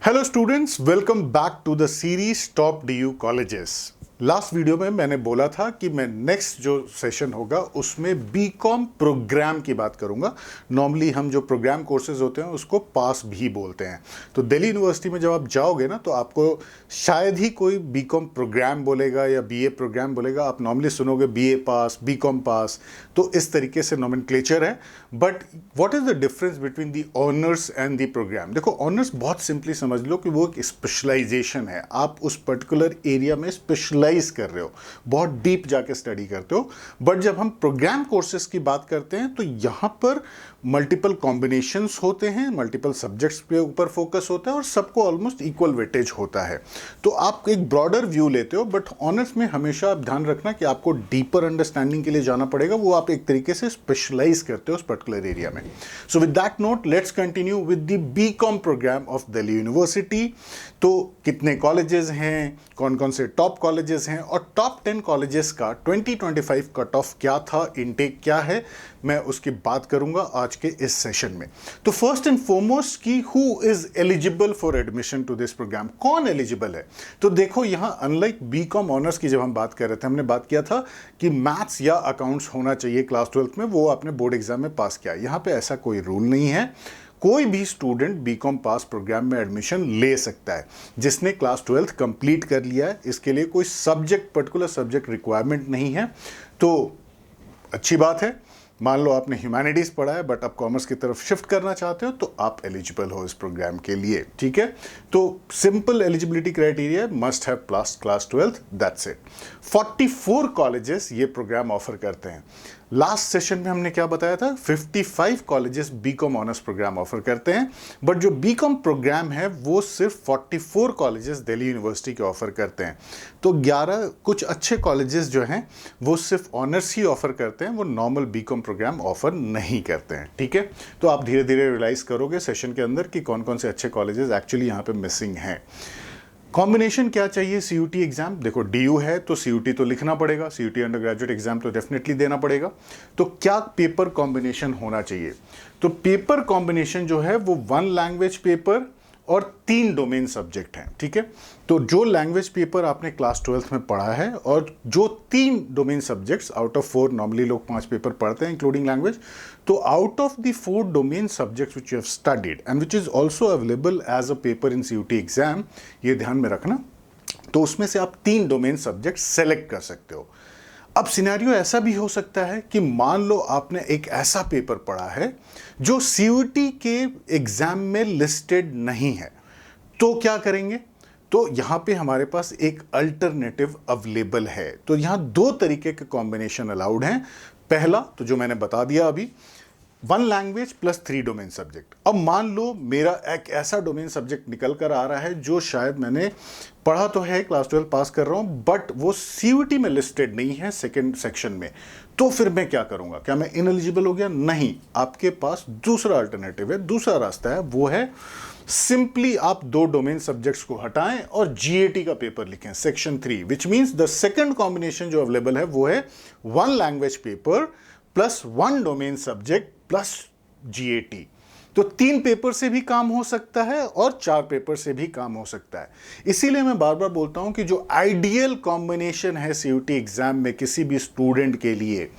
Hello students, welcome back to the series top DU colleges. Last video में मैंने बोला था कि मैं नेक्स्ट जो सेशन होगा उसमें बीकॉम प्रोग्राम की बात करूंगा। नॉर्मली हम जो प्रोग्राम कोर्सेज होते हैं उसको पास भी बोलते हैं। तो दिल्ली यूनिवर्सिटी में जब आप जाओगे ना तो आपको शायद ही कोई बीकॉम प्रोग्राम बोलेगा या बीए प्रोग्राम बोलेगा। आप नॉर्मली सुनोगे बीए पास, बीकॉम पास, तो इस तरीके से नोमेनक्लेचर है। But what is the difference between the honours and the programme? देखो, ऑनर्स बहुत सिंपली समझ लो कि वो एक स्पेशलाइजेशन है। आप उस पर्टिकुलर एरिया में स्पेशलाइज कर रहे हो, बहुत डीप जाके स्टडी करते हो। बट जब हम प्रोग्राम कोर्सेज की बात करते हैं तो यहां पर मल्टीपल कॉम्बिनेशंस होते हैं, मल्टीपल सब्जेक्ट्स पे ऊपर फोकस होता है और सबको ऑलमोस्ट इक्वल वेटेज होता है। तो आप एक ब्रॉडर व्यू लेते हो। बट ऑनर्स में हमेशा आप ध्यान रखना कि आपको डीपर अंडरस्टैंडिंग के लिए जाना पड़ेगा। वो आप एक तरीके से स्पेशलाइज करते हो उस पर्टिकुलर एरिया में। So with that note, let's continue with the BCom programme of Delhi university. तो कितने कॉलेजेस हैं, कौन कौन से टॉप कॉलेजेस हैं और टॉप 10 कॉलेजेस का 2025 कट ऑफ क्या था, इनटेक क्या है, मैं उसकी बात करूंगा आज के इस सेशन में। तो फर्स्ट एंड फॉरमोस्ट की who is eligible for admission to this programme, कौन एलिजिबल है? तो देखो, यहां अनलाइक बीकॉम ऑनर्स की जब हम बात कर रहे थे, हमने बात किया था कि मैथ्स या अकाउंट्स होना चाहिए क्लास 12th में, वो आपने बोर्ड एग्जाम में पास किया। यहां पे ऐसा कोई रूल नहीं है। कोई भी स्टूडेंट बीकॉम पास प्रोग्राम में एडमिशन ले सकता है जिसने क्लास 12th कंप्लीट कर लिया है। इसके लिए कोई पर्टिकुलर सब्जेक्ट रिक्वायरमेंट नहीं है। तो अच्छी बात है। मान लो आपने ह्यूमैनिटीज पढ़ा है बट अब कॉमर्स की तरफ शिफ्ट करना चाहते हो तो आप एलिजिबल हो इस प्रोग्राम के लिए। ठीक है, तो simple eligibility criteria, must have pass class 12th, that's it. 44 colleges ये प्रोग्राम ऑफर करते हैं। लास्ट सेशन में हमने क्या बताया था? 55 colleges BCom honours programme offer करते हैं। बट जो बीकॉम प्रोग्राम है वो सिर्फ 44 कॉलेजेस दिल्ली यूनिवर्सिटी के ऑफर करते हैं। तो 11 कुछ अच्छे कॉलेजेस जो हैं वो सिर्फ ऑनर्स ही ऑफर करते हैं, वो नॉर्मल बीकॉम प्रोग्राम ऑफर नहीं करते हैं। ठीक है, तो आप धीरे धीरे रियलाइज करोगे सेशन के अंदर कि कौन कौन से अच्छे कॉलेजेस एक्चुअली यहाँ पे मिसिंग हैं। कॉम्बिनेशन क्या चाहिए? CUT exam. देखो, डीयू है तो सीयूटी तो लिखना पड़ेगा, सीयूटी अंडर ग्रेजुएट एग्जाम तो डेफिनेटली देना पड़ेगा। तो क्या पेपर कॉम्बिनेशन होना चाहिए? तो पेपर कॉम्बिनेशन जो है वो 1 लैंग्वेज पेपर और 3 डोमेन सब्जेक्ट हैं। ठीक है, तो जो लैंग्वेज पेपर आपने क्लास 12th में पढ़ा है और जो 3 domain subjects out of 4, normally लोग 5 पेपर पढ़ते हैं इंक्लूडिंग लैंग्वेज, तो out of the 4 domain subjects which you have studied and which is also available as a paper in CUET exam, ये ध्यान में रखना। तो उसमें से आप 3 डोमेन सब्जेक्ट सेलेक्ट कर सकते हो। अब सिनेरियो ऐसा भी हो सकता है कि मान लो आपने एक ऐसा पेपर पढ़ा है जो सीयूटी के एग्जाम में लिस्टेड नहीं है, तो क्या करेंगे? तो यहां पे हमारे पास एक अल्टरनेटिव अवेलेबल है। तो यहां 2 तरीके के कॉम्बिनेशन अलाउड हैं। पहला तो जो मैंने बता दिया अभी, 1 लैंग्वेज प्लस 3 डोमेन सब्जेक्ट। अब मान लो मेरा एक ऐसा डोमेन सब्जेक्ट निकल कर आ रहा है जो शायद मैंने पढ़ा तो है, क्लास 12 पास कर रहा हूं, बट वो सीयूटी में लिस्टेड नहीं है सेकंड सेक्शन में। तो फिर मैं क्या करूंगा? क्या मैं इनएलिजिबल हो गया? नहीं, आपके पास दूसरा अल्टरनेटिव है, दूसरा रास्ता है। वो है सिंपली आप 2 डोमेन सब्जेक्ट्स को हटाएं और जीएटी का पेपर लिखें, section 3, which means the second combination जो अवेलेबल है वो है 1 language paper plus 1 domain subject plus GAT. तो 3 पेपर से भी काम हो सकता है और 4 पेपर से भी काम हो सकता है। इसीलिए मैं बार बार बोलता हूं कि जो आइडियल कॉम्बिनेशन है सीयूटी एग्जाम में किसी भी स्टूडेंट के लिए,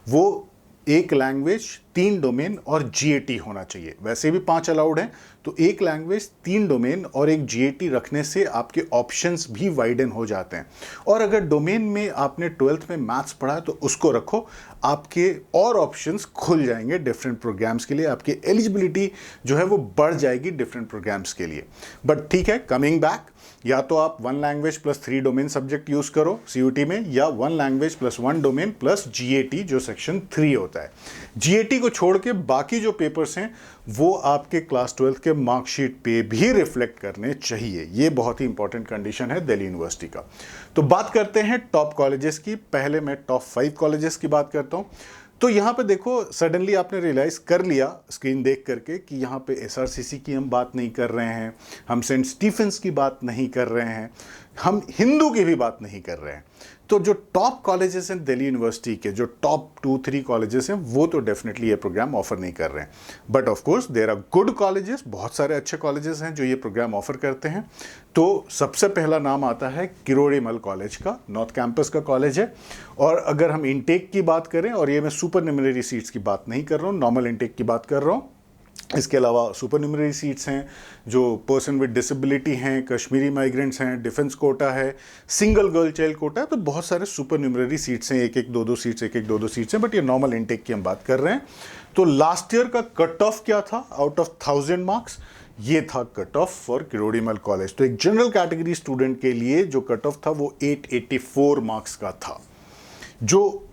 वो 1 लैंग्वेज, 3 डोमेन और जीएटी होना चाहिए। वैसे भी 5 अलाउड हैं, तो 1 लैंग्वेज, 3 डोमेन और 1 जीएटी रखने से आपके ऑप्शंस भी वाइडन हो जाते हैं। और अगर डोमेन में आपने 12th में मैथ्स पढ़ा है तो उसको रखो, आपके और ऑप्शंस खुल जाएंगे डिफरेंट प्रोग्राम्स के लिए। आपकी एलिजिबिलिटी जो है वो बढ़ जाएगी डिफरेंट प्रोग्राम्स के लिए। बट ठीक है, कमिंग बैक, या तो आप 1 language plus 3 domain subject use करो सीयूटी में, या 1 language plus 1 domain plus GAT जो सेक्शन 3 होता है। जीएटी को छोड़ के बाकी जो पेपर्स हैं वो आपके क्लास 12th के मार्कशीट पे भी रिफ्लेक्ट करने चाहिए। ये बहुत ही इंपॉर्टेंट कंडीशन है दिल्ली यूनिवर्सिटी का। तो बात करते हैं टॉप कॉलेजेस की। पहले मैं टॉप 5 कॉलेजेस की बात करता हूं। तो यहां पे देखो, सडनली आपने रियलाइज कर लिया स्क्रीन देख करके कि यहां पे एसआरसीसी की हम बात नहीं कर रहे हैं, हम सेंट स्टीफेंस की बात नहीं कर रहे हैं, हम हिंदू की भी बात नहीं कर रहे हैं। तो जो टॉप कॉलेजेस हैं दिल्ली यूनिवर्सिटी के, जो टॉप 2-3 कॉलेजेस हैं, वो तो डेफिनेटली ये प्रोग्राम ऑफर नहीं कर रहे हैं। But of course there are good colleges, बहुत सारे अच्छे कॉलेजेस हैं जो ये प्रोग्राम ऑफर करते हैं। तो सबसे पहला नाम आता है किरोड़ीमल कॉलेज का, नॉर्थ कैंपस का कॉलेज है। और अगर हम इनटेक की बात करें, और ये मैं सुपर न्यूमररी सीट्स की बात नहीं कर रहा हूँ, नॉर्मल इनटेक की बात कर रहा हूँ, इसके अलावा सुपर न्यूमररी सीट्स हैं, जो पर्सन विद डिसेबिलिटी हैं, कश्मीरी माइग्रेंट्स हैं, डिफेंस कोटा है, सिंगल गर्ल चाइल्ड कोटा है, तो बहुत सारे सुपर न्यूमररी सीट्स हैं, एक एक दो दो सीट्स हैं, बट ये नॉर्मल इनटेक की हम बात कर रहे हैं। तो लास्ट ईयर का कट ऑफ क्या था आउट ऑफ 1000 मार्क्स? ये था cut off for Kirorimal college. तो एक जनरल कैटेगरी स्टूडेंट के लिए जो कट ऑफ था वो 884 मार्क्स का था। जो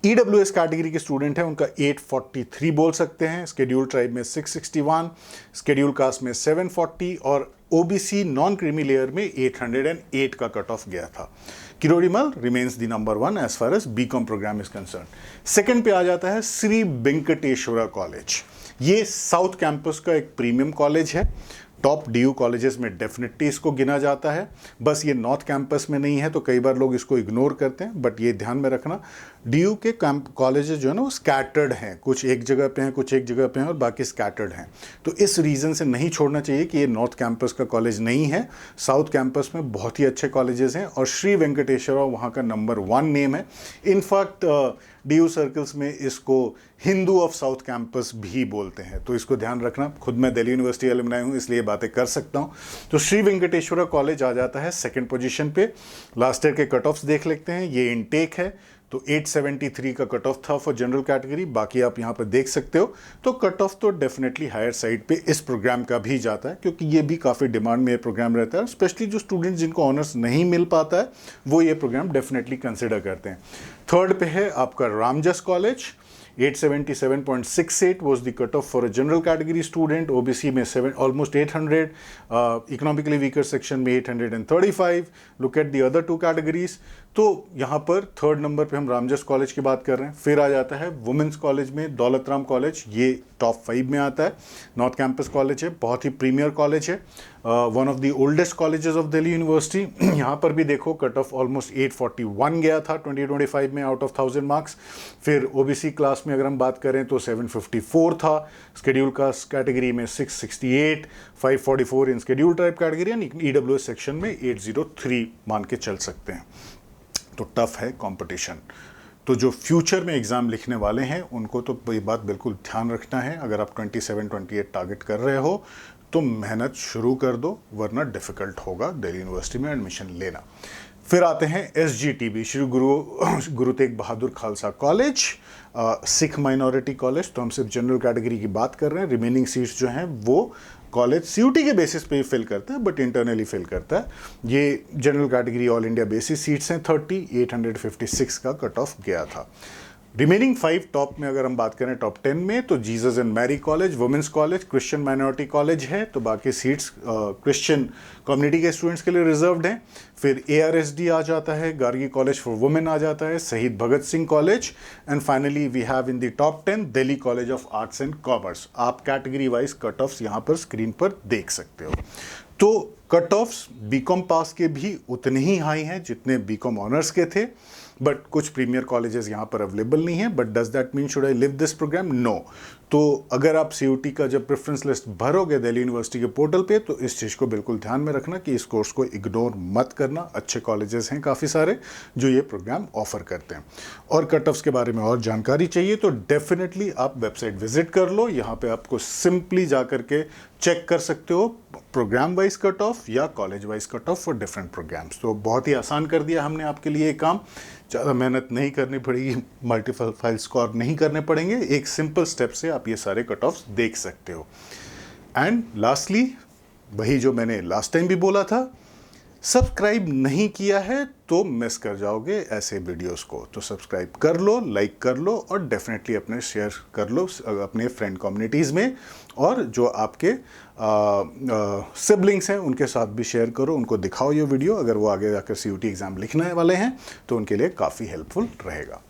EWS कैटेगरी के स्टूडेंट हैं उनका 843 बोल सकते हैं, शेड्यूल ट्राइब में 661, शेड्यूल कास्ट में 740 और OBC नॉन क्रीमी लेयर में 808 का कट ऑफ गया था। Kirorimal remains the number 1 as far as BCom programme is concern. Second पे आ जाता है श्री वेंकटेश्वरा कॉलेज। ये साउथ कैंपस का एक प्रीमियम कॉलेज है, टॉप DU कॉलेजेस में डेफिनेटली इसको गिना जाता है। बस ये नॉर्थ कैंपस में नहीं है तो कई बार लोग इसको इग्नोर करते हैं, बट ये ध्यान में रखना DU के कॉलेजेस जो है ना वो स्कैटर्ड हैं, कुछ एक जगह पे हैं, कुछ एक जगह पे हैं और बाकी स्कैटर्ड हैं। तो इस रीज़न से नहीं छोड़ना चाहिए कि ये नॉर्थ कैंपस का कॉलेज नहीं है, साउथ कैंपस में बहुत ही अच्छे कॉलेजेस हैं और श्री वेंकटेश्वरा वहाँ का नंबर 1 नेम है। इनफैक्ट DU सर्कल्स में इसको हिंदू ऑफ साउथ कैंपस भी बोलते हैं, तो इसको ध्यान रखना। खुद मैं दिल्ली यूनिवर्सिटी एलुमनाई हूँ इसलिए बातें कर सकता हूँ। तो श्री वेंकटेश्वरा कॉलेज आ जाता है सेकंड पोजीशन पे। लास्ट ईयर के कट ऑफ्स देख लेते हैं, ये इनटेक है तो 873 का कट ऑफ था फॉर जनरल कैटेगरी, बाकी आप यहाँ पर देख सकते हो। तो कट ऑफ तो डेफिनेटली हायर साइड पे इस प्रोग्राम का भी जाता है, क्योंकि ये भी काफ़ी डिमांड में ये प्रोग्राम रहता है। स्पेशली जो स्टूडेंट्स जिनको ऑनर्स नहीं मिल पाता है वो ये प्रोग्राम डेफिनेटली कंसिडर करते हैं। थर्ड पे है आपका Ramjas college, 877.68 was the cutoff for a general category student, OBC में almost 800, economically weaker section में 835. Look at the other two categories. तो यहाँ पर थर्ड नंबर पे हम रामजस कॉलेज की बात कर रहे हैं। फिर आ जाता है वुमेंस कॉलेज में दौलत राम कॉलेज, ये टॉप 5 में आता है, नॉर्थ कैंपस कॉलेज है, बहुत ही प्रीमियर कॉलेज है, one of the oldest colleges of Delhi university. यहाँ पर भी देखो कट ऑफ ऑलमोस्ट 841 गया था 2025 में आउट ऑफ 1000 मार्क्स। फिर OBC क्लास में अगर हम बात करें तो 754 था, शेड्यूल कास्ट कैटेगरी में 668, 544 इन schedule tribe category and EWS section में 803 मान के चल सकते हैं। तो टफ है कंपटीशन। तो जो फ्यूचर में एग्ज़ाम लिखने वाले हैं उनको तो ये बात बिल्कुल ध्यान रखना है, अगर आप 27-28 टारगेट कर रहे हो तो मेहनत शुरू कर दो, वरना डिफ़िकल्ट होगा दिल्ली यूनिवर्सिटी में एडमिशन लेना। फिर आते हैं SGTB, Shri Guru Tegh Bahadur Khalsa college, Sikh minority college. तो हम सिर्फ जनरल कैटेगरी की बात कर रहे हैं, रिमेनिंग सीट्स जो हैं वो कॉलेज CUT के बेसिस पे ही फिल करता है, बट इंटरनली फिल करता है। ये general category all India basis seats हैं 30, 856 का कट ऑफ गया था। रिमेनिंग 5 टॉप में अगर हम बात करें टॉप 10 में, तो Jesus and Mary college, women's college, Christian minority college है, तो बाकी सीट्स क्रिश्चियन कम्युनिटी के स्टूडेंट्स के लिए रिजर्व्ड हैं। फिर ARSD आ जाता है, गार्गी कॉलेज फॉर वुमेन आ जाता है, Shaheed Bhagat Singh college, and finally we have in the top 10 Delhi college of arts and commerce. आप कैटेगरी वाइज कट ऑफ्स यहाँ पर स्क्रीन पर देख सकते हो। तो कट ऑफ्स बीकॉम पास के भी उतने ही हाई हैं जितने बीकॉम ऑनर्स के थे, बट कुछ प्रीमियर कॉलेजेस यहाँ पर अवेलेबल नहीं है। But does that mean should I leave this programme? No. तो अगर आप CUT का जब प्रेफरेंस लिस्ट भरोगे दिल्ली यूनिवर्सिटी के पोर्टल पे, तो इस चीज़ को बिल्कुल ध्यान में रखना कि इस कोर्स को इग्नोर मत करना। अच्छे कॉलेजेस हैं काफ़ी सारे जो ये प्रोग्राम ऑफर करते हैं। और कट ऑफ्स के बारे में और जानकारी चाहिए तो डेफिनेटली आप वेबसाइट विजिट कर लो, यहाँ पे आपको सिंपली जा करके चेक कर सकते हो प्रोग्राम वाइज कट ऑफ या college wise cut off for different programmes. तो बहुत ही आसान कर दिया हमने आपके लिए ये काम, ज़्यादा मेहनत नहीं करनी पड़ेगी, मल्टीपल फाइल स्कोर नहीं करने पड़ेंगे, एक सिंपल स्टेप से आप ये सारे कट ऑफ्स देख सकते हो। एंड लास्टली वही जो मैंने लास्ट टाइम भी बोला था, सब्सक्राइब नहीं किया है तो मिस कर जाओगे ऐसे वीडियोस को। तो सब्सक्राइब कर लो, लाइक कर लो और डेफिनेटली अपने शेयर कर लो अपने फ्रेंड कम्युनिटीज़ में, और जो आपके सिबलिंग्स हैं उनके साथ भी शेयर करो, उनको दिखाओ ये वीडियो, अगर वो आगे जाकर CUT एग्ज़ाम लिखने वाले हैं तो उनके लिए काफ़ी हेल्पफुल रहेगा।